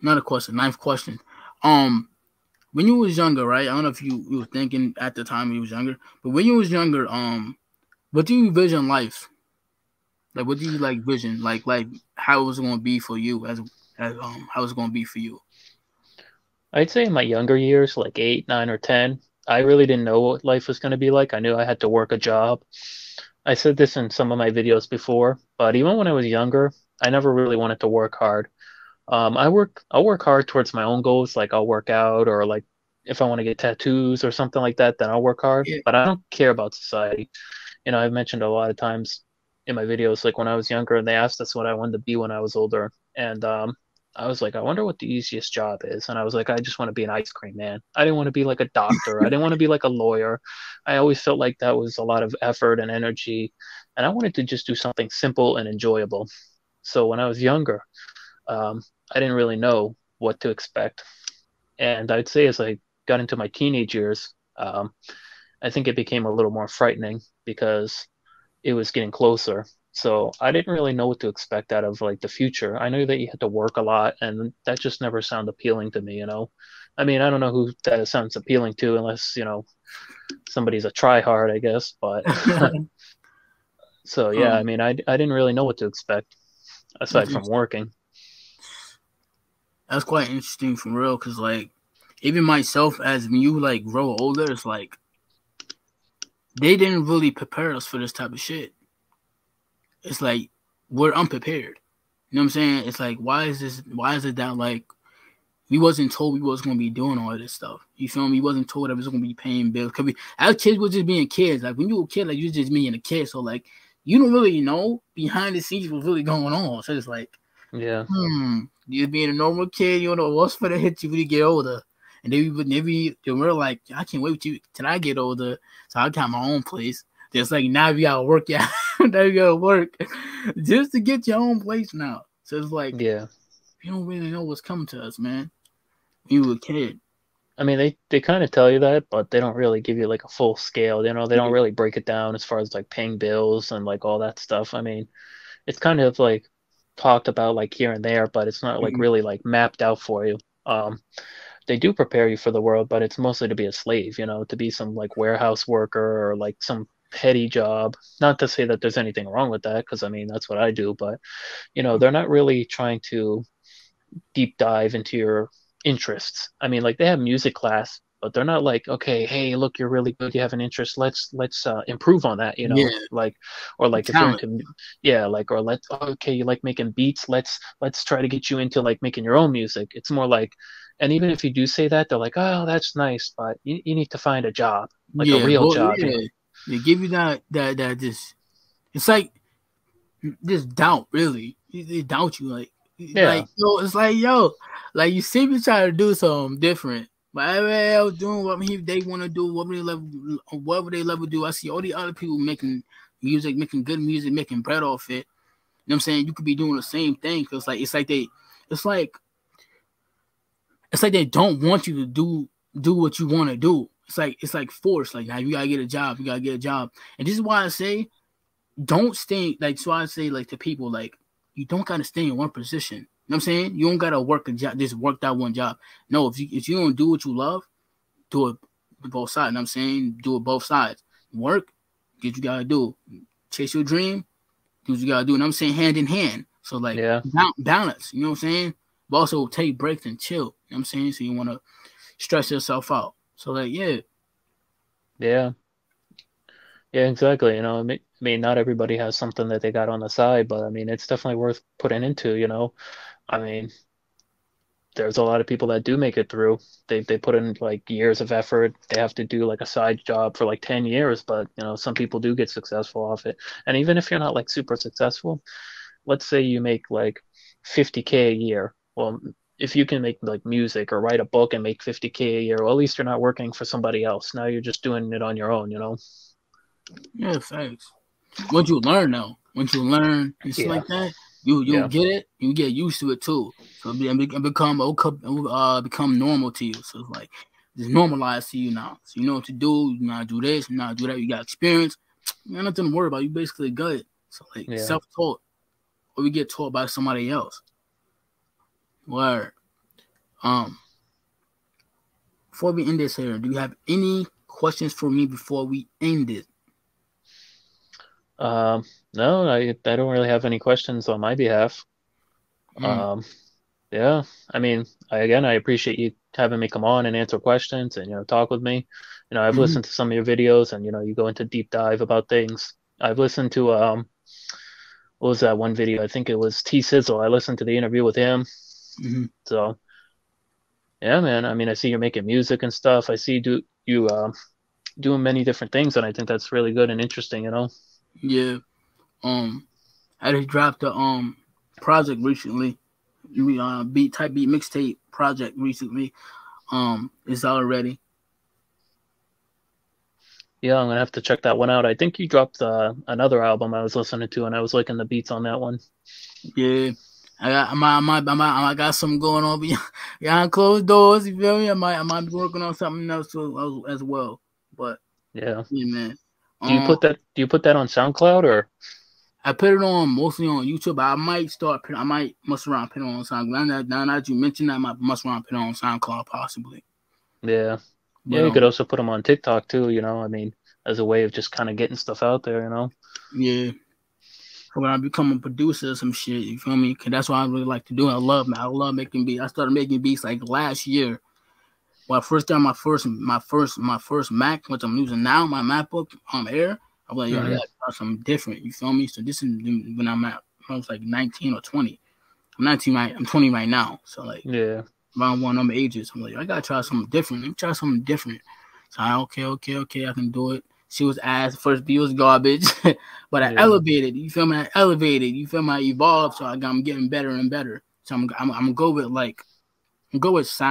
Another question, ninth question. When you was younger, right? I don't know if you were thinking at the time you was younger, but when you was younger, what do you envision life? Like, what do you like vision? Like how it was going to be for you as how it's going to be for you? I'd say in my younger years, like 8, 9, or 10, I really didn't know what life was going to be like. I knew I had to work a job. I said this in some of my videos before, but even when I was younger, I never really wanted to work hard. I'll work hard towards my own goals, like I'll work out or like if I want to get tattoos or something like that, then I'll work hard. Yeah. But I don't care about society. I've mentioned a lot of times in my videos, like when I was younger, and they asked us what I wanted to be when I was older, and I was like, I wonder what the easiest job is, and I was like, I just want to be an ice cream man. I didn't want to be like a doctor. I didn't want to be like a lawyer. I always felt like that was a lot of effort and energy, and I wanted to just do something simple and enjoyable. So when I was younger, I didn't really know what to expect. And I'd say as I got into my teenage years, I think it became a little more frightening because it was getting closer. So I didn't really know what to expect out of like the future. I knew that you had to work a lot, and that just never sounded appealing to me. I mean, I don't know who that sounds appealing to unless, somebody's a tryhard, I guess. But so yeah, I um, mean, I didn't really know what to expect aside from working. that's quite interesting for real, cause like even myself, as when you like grow older, it's like they didn't really prepare us for this type of shit. It's like we're unprepared. You know what I'm saying? It's like why is this? Why is it that like we wasn't told we was gonna be doing all this stuff? You feel me? We wasn't told that we was gonna be paying bills. Cause we, as kids, we're just being kids. Like when you were a kid, like you was just being a kid. So like you don't really know behind the scenes what's really going on. So it's like, Yeah. you being a normal kid, you don't know what's gonna hit you when you get older. And then we're like, I can't wait till I get older, so I got my own place. Just like now you gotta work, yeah, now you gotta work just to get your own place now. So it's like Yeah. you don't really know what's coming to us, man. When you were a kid, I mean, they kind of tell you that, but they don't really give you like a full scale. They don't yeah, really break it down as far as like paying bills and like all that stuff. I mean, it's kind of like talked about like here and there, but it's not like mm-hmm. really like mapped out for you. They do prepare you for the world, but it's mostly to be a slave, to be some like warehouse worker or like some petty job. Not to say that there's anything wrong with that, because I mean, that's what I do, but they're not really trying to deep dive into your interests. I mean, like they have music class, but they're not like, okay, hey, look, you're really good. You have an interest. Let's improve on that. Yeah, Like, or like if you're talent. into, yeah, like or let's okay, you like making beats. Let's try to get you into like making your own music. It's more like, and even if you do say that, they're like, oh, that's nice, but you need to find a job, like a Yeah, real well, job. yeah, they give you that just it's like this doubt, really. They doubt you, Yeah, it's like yo, like you see me try to do something different, but everybody else doing what they want to do, whatever they love to do. I see all the other people making music, making good music, making bread off it. You know what I'm saying? You could be doing the same thing because it's like it's like they don't want you to do what you want to do. It's like forced. Like now you gotta get a job. You gotta get a job. And this is why I say don't stay like so I say like to people like you don't gotta stay in one position. You know what I'm saying? You don't gotta work a job, just work that one job. No, if you don't do what you love, do it both sides. You know what I'm saying? Do it both sides. Work, get what you gotta do. Chase your dream, do what you gotta do. And I'm saying hand in hand. So like yeah, balance, you know what I'm saying? But also take breaks and chill. You know what I'm saying? So you wanna stress yourself out. So like yeah. yeah. Yeah, exactly. I mean, not everybody has something that they got on the side, but I mean, it's definitely worth putting into. I mean, there's a lot of people that do make it through. They put in like years of effort. They have to do like a side job for like 10 years, but some people do get successful off it. And even if you're not like super successful, let's say you make like 50K a year. Well, if you can make like music or write a book and make 50K a year, well, at least you're not working for somebody else. Now you're just doing it on your own. Yeah, thanks. Once you learn and stuff Yeah. like that, you'll Yeah. get it. You get used to it too. So become normal to you. So it's like it's normalized to you now. So you know what to do. You know how to do this. You know how to do that. You got experience. You got nothing to worry about. You basically good. So like Yeah. self taught, or we get taught by somebody else. Word. Before we end this here, do you have any questions for me before we end it? No, I don't really have any questions on my behalf. Yeah, I mean, I appreciate you having me come on and answer questions and, talk with me. I've listened to some of your videos and, you go into deep dive about things. I've listened to, what was that one video? I think it was T Sizzle. I listened to the interview with him. So, yeah, man, I mean, I see you're making music and stuff. I see you doing many different things, and I think that's really good and interesting, Yeah. I just dropped a project recently. Beat mixtape project recently. It's already. Yeah, I'm gonna have to check that one out. I think you dropped another album I was listening to, and I was liking the beats on that one. Yeah, I got something going on behind closed doors. You feel me? I might be working on something else as well. But yeah, man. Do you put that on SoundCloud or? I put it on mostly on YouTube. I might mess around put it on SoundCloud. Now that you mentioned that, I might mess around put it on SoundCloud possibly. Yeah. But, you could also put them on TikTok too, I mean, as a way of just kind of getting stuff out there, Yeah. When I become a producer or some shit, you feel me? Cause that's what I really like to do. I love making beats. I started making beats like last year. When I first got my first Mac, which I'm using now, my MacBook Air. I was like, I gotta try something different. You feel me? So this is when I was like 19 or 20. I'm 19 right. I'm 20 right now. So like, around one of them ages, I'm like, I gotta try something different. Let me try something different. So okay, I can do it. She was ass. First beat was garbage, but I elevated. You feel me? I elevated. You feel me? I evolved. So I'm getting better and better. So I'm gonna go with sound.